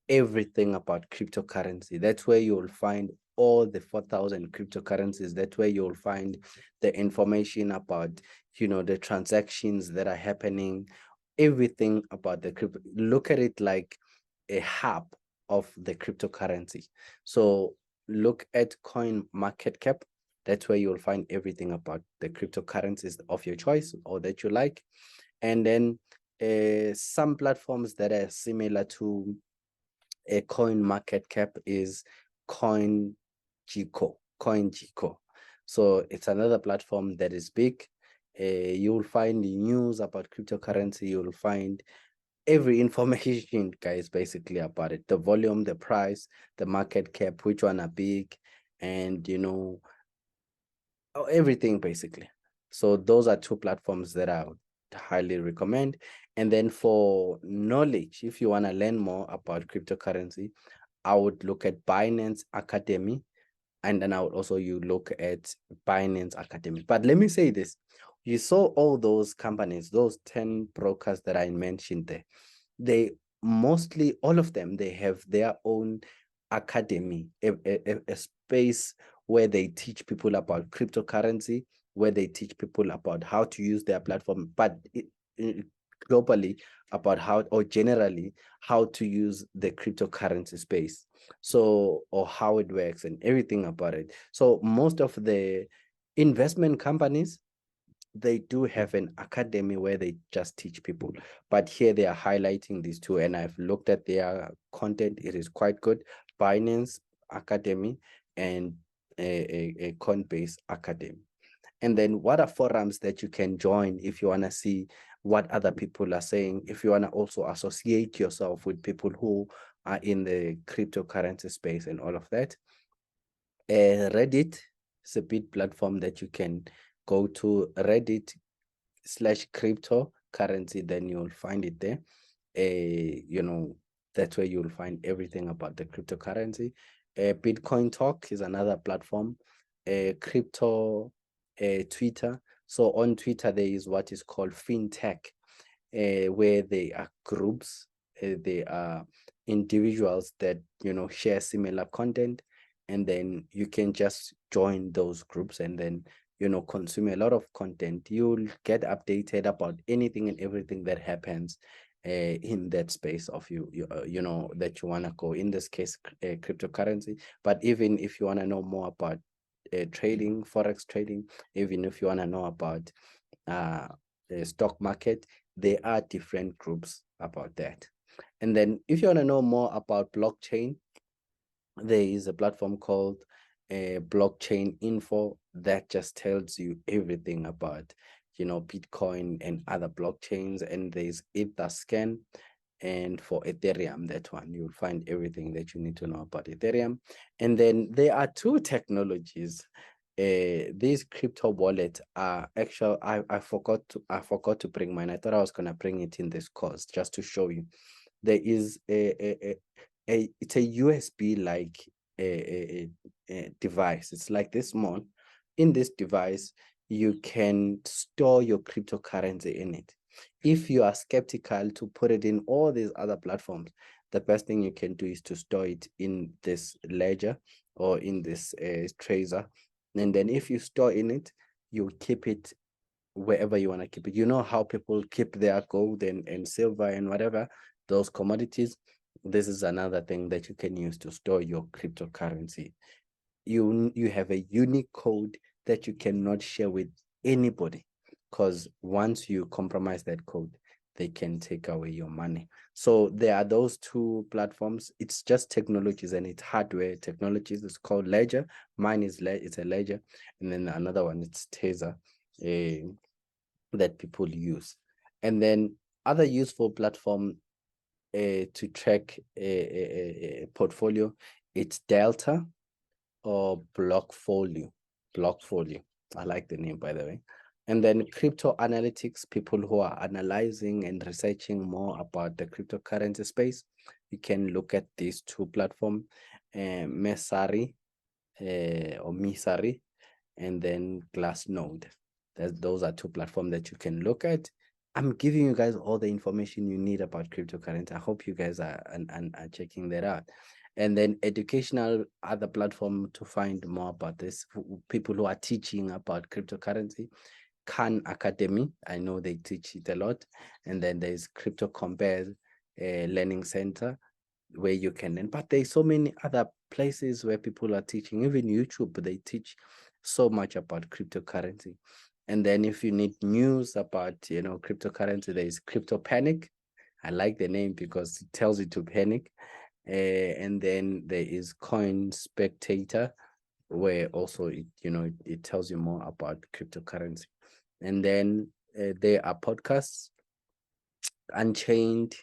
Speaker 1: everything about cryptocurrency. That's where you'll find all the 4,000 cryptocurrencies. That's where you'll find the information about, the transactions that are happening, everything about the crypto. Look at it like a hub of the cryptocurrency. So look at Coin Market Cap. That's where you'll find everything about the cryptocurrencies of your choice or that you like. And then some platforms that are similar to a Coin Market Cap is CoinGecko. So it's another platform that is big. You'll find the news about cryptocurrency. You'll find every information, guys, basically about it. The volume, the price, the market cap, which one are big, and everything basically. So those are two platforms that I would highly recommend. And then for knowledge, if you want to learn more about cryptocurrency, I would look at Binance Academy, and then I would also look at Binance Academy. But let me say this: you saw all those companies, those 10 brokers that I mentioned there. They mostly, all of them, they have their own academy, a space where they teach people about cryptocurrency, where they teach people about how to use their platform, but globally about how, or generally, how to use the cryptocurrency space. So, or how it works and everything about it. So most of the investment companies, they do have an academy where they just teach people, but here they are highlighting these two, and I've looked at their content. It is quite good. Binance Academy and a Coinbase Academy. And then what are forums that you can join if you want to see what other people are saying, if you want to also associate yourself with people who are in the cryptocurrency space and all of that. Reddit is a big platform that you can go to. Reddit/cryptocurrency, then you'll find it there. That's where you'll find everything about the cryptocurrency. Bitcoin Talk is another platform. Crypto Twitter. So on Twitter, there is what is called FinTech, where they are groups, they are individuals that share similar content, and then you can just join those groups and then consume a lot of content, you'll get updated about anything and everything that happens in that space of that you want to go, in this case cryptocurrency. But even if you want to know more about trading, forex trading, even if you want to know about the stock market, there are different groups about that. And then if you want to know more about blockchain, there is a platform called blockchain info that just tells you everything about Bitcoin and other blockchains. And there's Etherscan, and for Ethereum, that one you'll find everything that you need to know about Ethereum. And then there are two technologies. These crypto wallets are actual. I forgot to bring mine. I thought I was gonna bring it in this course just to show you. There is it's a USB like a device. It's like this small. In this device, you can store your cryptocurrency in it. If you are skeptical to put it in all these other platforms, the best thing you can do is to store it in this ledger or in this tracer. And then if you store in it, you keep it wherever you want to keep it. You know how people keep their gold and silver and whatever, those commodities. This is another thing that you can use to store your cryptocurrency. You have a unique code that you cannot share with anybody, because once you compromise that code, they can take away your money. So there are those two platforms. It's just technologies, and it's hardware technologies. It's called Ledger. Mine is it's a Ledger, and then another one, it's Tether, that people use. And then other useful platform to track a portfolio, it's Delta or Blockfolio. Blockfolio. I like the name, by the way. And then crypto analytics, people who are analyzing and researching more about the cryptocurrency space. You can look at these two platforms, Mesari or Misari, and then Glassnode. Those are two platforms that you can look at. I'm giving you guys all the information you need about cryptocurrency. I hope you guys are checking that out. And then educational, other platform to find more about this, people who are teaching about cryptocurrency. Khan Academy, I know they teach it a lot. And then there's Crypto Compare Learning Center, where you can learn. But there's so many other places where people are teaching. Even YouTube, they teach so much about cryptocurrency. And then if you need news about cryptocurrency, there is Crypto Panic. I like the name because it tells you to panic. And then there is Coin Spectator, where also it tells you more about cryptocurrency. And then there are podcasts, Unchained,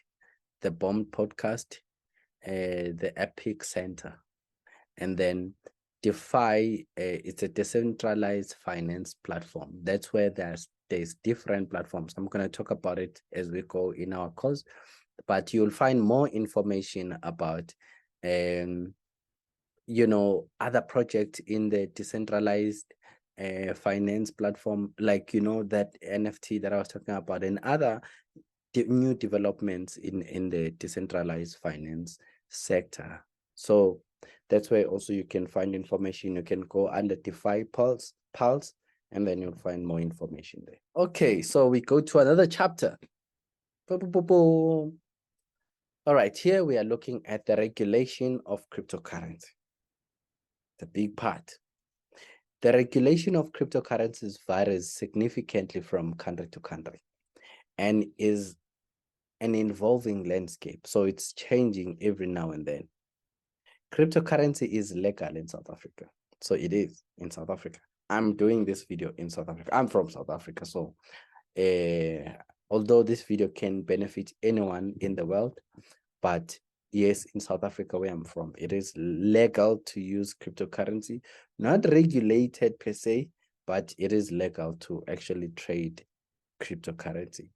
Speaker 1: the Bomb podcast, the Epic Center. And then DeFi, it's a decentralized finance platform. That's where there's different platforms. I'm going to talk about it as we go in our course, but you'll find more information about other projects in the decentralized finance platform, like that NFT that I was talking about, and other new developments in the decentralized finance sector. So that's where also you can find information. You can go under DeFi Pulse, and then you'll find more information there. Okay, so we go to another chapter. Boom, boom, boom, boom. All right, here we are looking at the regulation of cryptocurrency. The big part. The regulation of cryptocurrencies varies significantly from country to country and is an evolving landscape. So it's changing every now and then. Cryptocurrency is legal in South Africa. So it is in South Africa. I'm doing this video in South Africa. I'm from South Africa. So although this video can benefit anyone in the world, but yes, in South Africa, where I'm from, it is legal to use cryptocurrency, not regulated per se, but it is legal to actually trade cryptocurrency,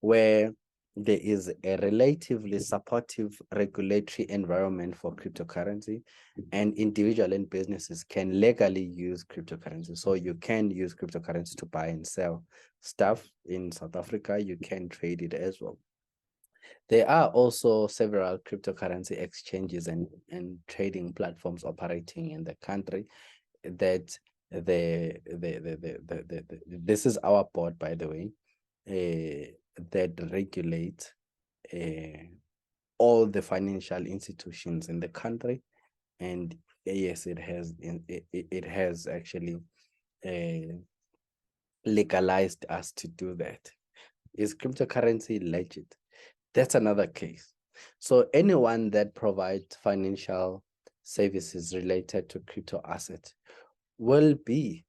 Speaker 1: where there is a relatively supportive regulatory environment for cryptocurrency, and individual and businesses can legally use cryptocurrency. So you can use cryptocurrency to buy and sell stuff in South Africa. You can trade it as well. There are also several cryptocurrency exchanges and trading platforms operating in the country that this is our board, by the way, that regulates all the financial institutions in the country. And yes, it has actually legalized us to do that. Is cryptocurrency legit? That's another case. So anyone that provides financial services related to crypto assets will be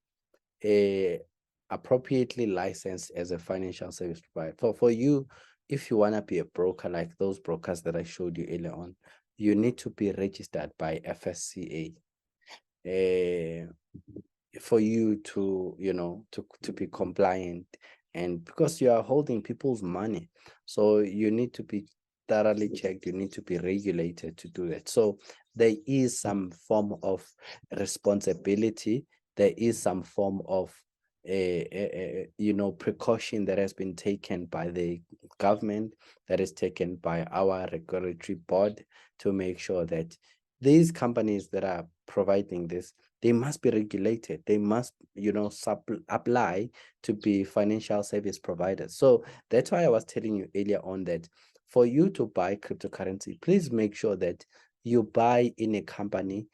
Speaker 1: appropriately licensed as a financial service provider. For you, if you want to be a broker like those brokers that I showed you earlier on, you need to be registered by FSCA. For you to, to be compliant, and because you are holding people's money, so you need to be thoroughly checked, you need to be regulated to do that. So there is some form of responsibility, there is some form of precaution that has been taken by the government, that is taken by our regulatory board, to make sure that these companies that are providing this, they must be regulated, they must apply to be financial service providers. So that's why I was telling you earlier on that for you to buy cryptocurrency, please make sure that you buy in a company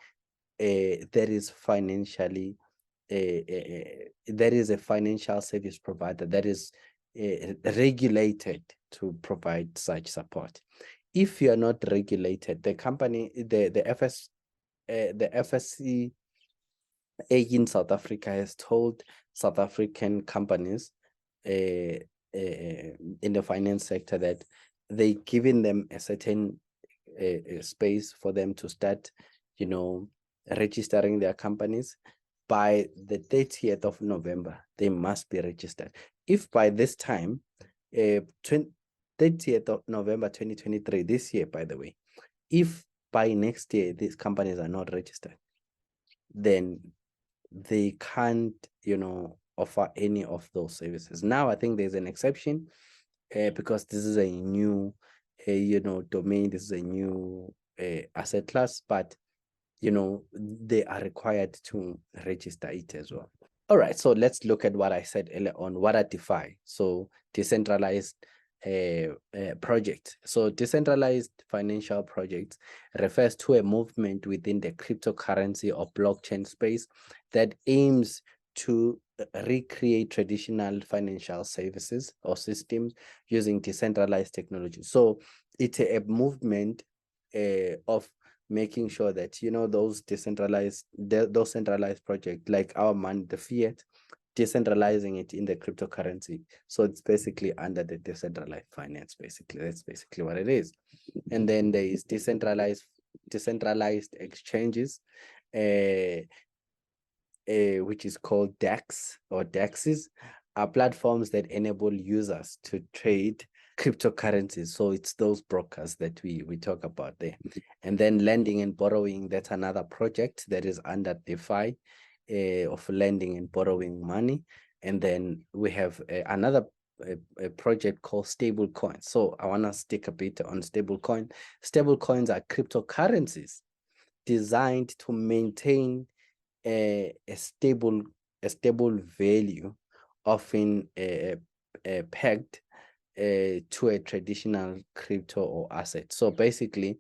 Speaker 1: that is financially that is a financial service provider that is regulated to provide such support. If you are not regulated, the company, the FSC in South Africa has told South African companies in the finance sector that they given them a certain space for them to start, registering their companies. By the 30th of November, they must be registered. If by this time, 30th of November 2023, this year, by the way, if by next year these companies are not registered, then they can't, offer any of those services. Now, I think there's an exception because this is a new, domain, this is a new asset class, but, they are required to register it as well. All right, so let's look at what I said earlier on. What are DeFi? So decentralized project. So decentralized financial projects refers to a movement within the cryptocurrency or blockchain space that aims to recreate traditional financial services or systems using decentralized technology. So it's a movement of making sure that those centralized projects like our money, the fiat, decentralizing it in the cryptocurrency. So it's basically under the decentralized finance, basically. That's basically what it is. And then there is decentralized exchanges, which is called DEX or DEXs, are platforms that enable users to trade cryptocurrencies. So it's those brokers that we talk about there. And then lending and borrowing, that's another project that is under DeFi, of lending and borrowing money. And then we have another a project called stable coins. So I want to stick a bit on stable coin. Stable coins are cryptocurrencies designed to maintain a stable value, often pegged to a traditional crypto or asset. So basically,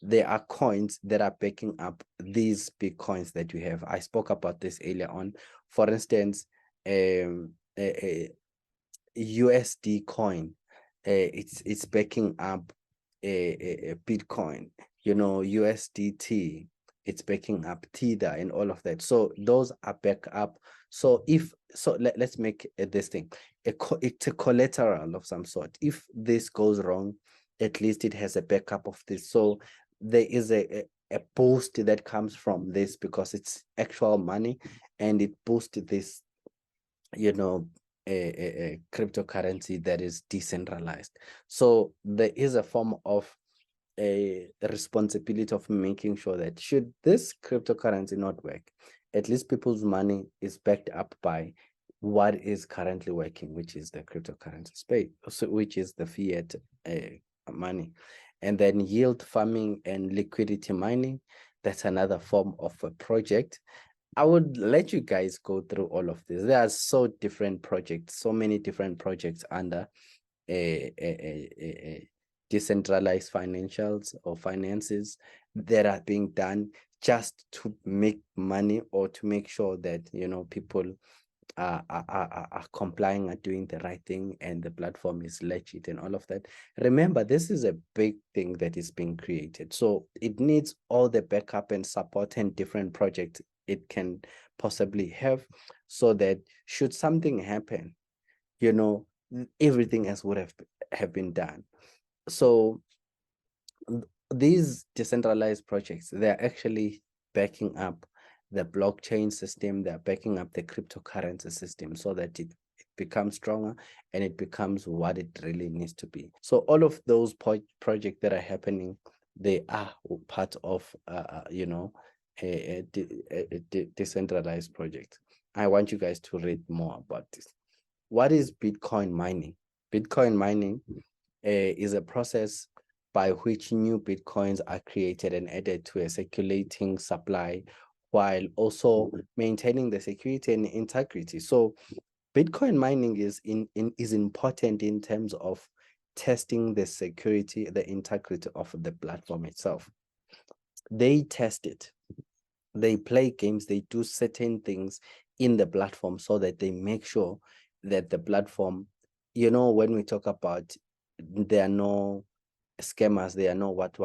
Speaker 1: there are coins that are backing up these big coins that we have. I spoke about this earlier on. For instance, a USD coin, it's backing up a Bitcoin. USDT, it's backing up Tether and all of that. So those are back up. So let's make this thing it's a collateral of some sort. If this goes wrong, at least it has a backup of this. So there is a boost that comes from this because it's actual money, and it boosts this, a cryptocurrency that is decentralized. So there is a form of a responsibility of making sure that should this cryptocurrency not work, at least people's money is backed up by what is currently working, which is the cryptocurrency space, so which is the fiat money. And then yield farming and liquidity mining, that's another form of a project I would let you guys go through all of this. There are so different projects, so many different projects under a decentralized financials or finances that are being done just to make money or to make sure that, you know, people are complying, are doing the right thing, and the platform is legit and all of that. Remember, this is a big thing that is being created, so it needs all the backup and support and different projects it can possibly have, so that should something happen, you know, everything else would have been done. So these decentralized projects, they're actually backing up the blockchain system, they're backing up the cryptocurrency system so that it becomes stronger and it becomes what it really needs to be. So all of those projects that are happening, they are part of you know, a decentralized project. I want you guys to read more about this. What is Bitcoin mining? Bitcoin mining is a process by which new Bitcoins are created and added to a circulating supply while also maintaining the security and integrity. So Bitcoin mining is important in terms of testing the security, the integrity of the platform itself. They test it. They play games, they do certain things in the platform so that they make sure that the platform, you know, when we talk about there are no scammers, there are no what.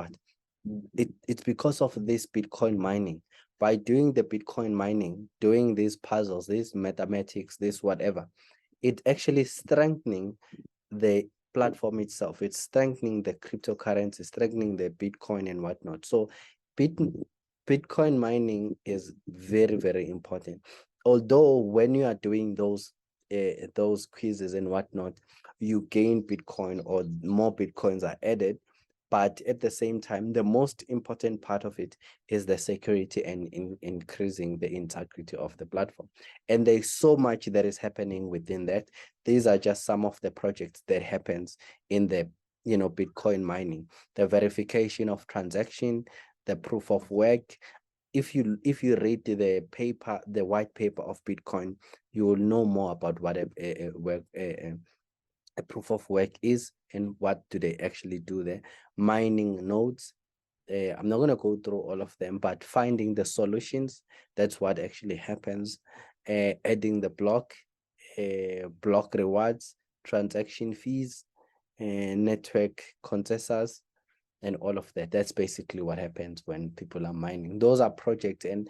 Speaker 1: It's because of this Bitcoin mining. By doing the Bitcoin mining, doing these puzzles, these mathematics, this whatever, it actually strengthening the platform itself. It's strengthening the cryptocurrency, strengthening the Bitcoin and whatnot. So Bitcoin mining is very, very important. Although when you are doing those quizzes and whatnot, you gain Bitcoin or more Bitcoins are added. But at the same time, the most important part of it is the security and increasing the integrity of the platform. And there's so much that is happening within that. These are just some of the projects that happens in the, you know, Bitcoin mining, the verification of transaction, the proof of work. If you read the paper, the white paper of Bitcoin, you will know more about what a proof of work is and what do they actually do there. Mining nodes, I'm not going to go through all of them, but finding the solutions, that's what actually happens. Adding the block rewards, transaction fees, network consensus, and all of that. That's basically what happens when people are mining. Those are projects, and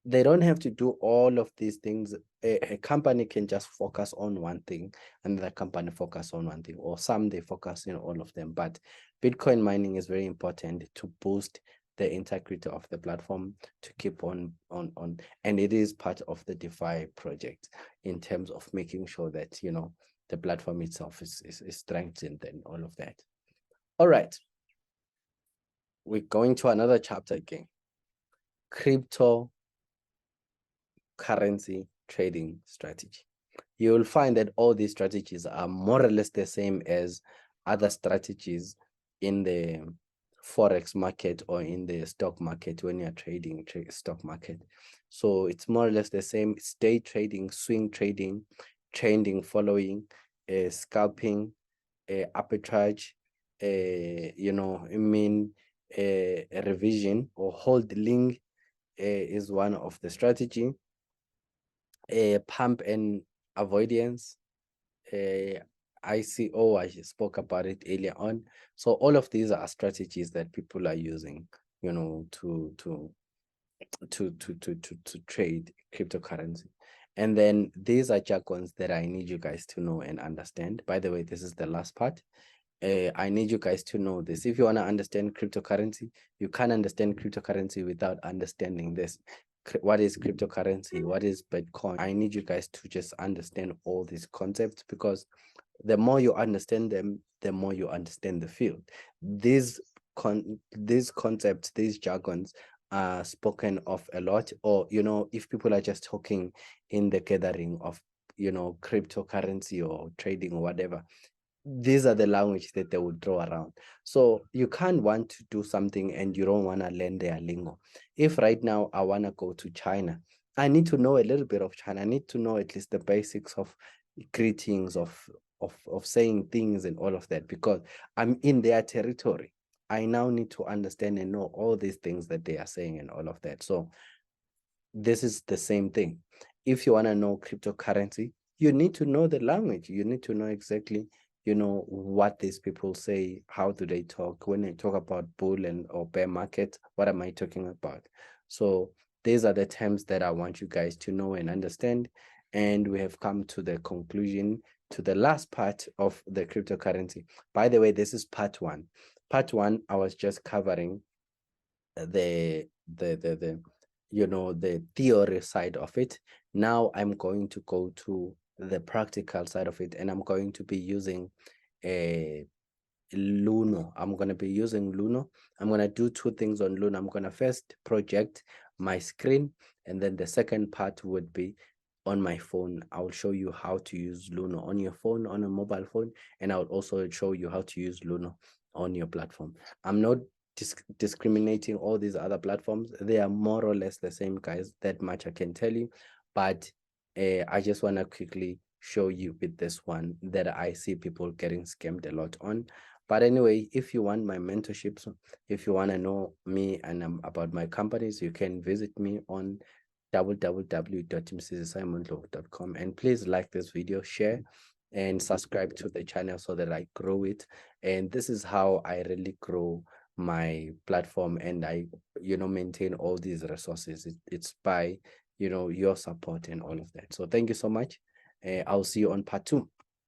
Speaker 1: they don't have to do all of these things. A company can just focus on one thing, another company focus on one thing, or some they focus in all of them. But Bitcoin mining is very important to boost the integrity of the platform, to keep on, and it is part of the DeFi project in terms of making sure that, you know, the platform itself is strengthened and all of that. All right, we're going to another chapter again. Cryptocurrency trading strategy. You will find that all these strategies are more or less the same as other strategies in the forex market or in the stock market when you're trading stock market. So it's more or less the same. It's day trading, swing trading, trending following, scalping, arbitrage, you know, I mean, a revision or holding is one of the strategy. Pump and avoidance, ICO, I spoke about it earlier on. So all of these are strategies that people are using, you know, to trade cryptocurrency. And then these are jargons that I need you guys to know and understand. By the way, this is the last part. I need you guys to know this. If you want to understand cryptocurrency, you can't understand cryptocurrency without understanding this. What is cryptocurrency? What is Bitcoin? I need you guys to just understand all these concepts, because the more you understand them, the more you understand the field. These concepts, these jargons are spoken of a lot, or, you know, if people are just talking in the gathering of, you know, cryptocurrency or trading or whatever, these are the language that they would throw around. So you can't want to do something and you don't want to learn their lingo. If right now I want to go to China,
Speaker 2: I need to know a little bit of China. I need to know at least the basics of greetings, of saying things and all of that, because I'm in their territory. I now need to understand and know all these things that they are saying and all of that. So this is the same thing. If you want to know cryptocurrency, you need to know the language. You need to know exactly, what these people say. How do they talk? When they talk about bull and or bear market, what am I talking about? So these are the terms that I want you guys to know and understand. And we have come to the conclusion, to the last part of the cryptocurrency. By the way, this is part one. Part one, I was just covering the the theory side of it. Now I'm going to go to the practical side of it, and I'm going to be using a Luno. I'm going to be using Luno. I'm going to do two things on Luno. I'm going to first project my screen, and then the second part would be on my phone. I'll show you how to use Luno on your phone, on a mobile phone, and I'll also show you how to use Luno on your platform. I'm not discriminating all these other platforms. They are more or less the same, guys. That much I can tell you. But I just want to quickly show you with this one that I see people getting scammed a lot on. But anyway, if you want my mentorships, if you want to know me and about my companies, you can visit me on www.mrsimonlo.com. And please like this video, share, and subscribe to the channel so that I grow it. And this is how I really grow my platform, and I maintain all these resources. It's by your support and all of that. So thank you so much. I'll see you on part 2.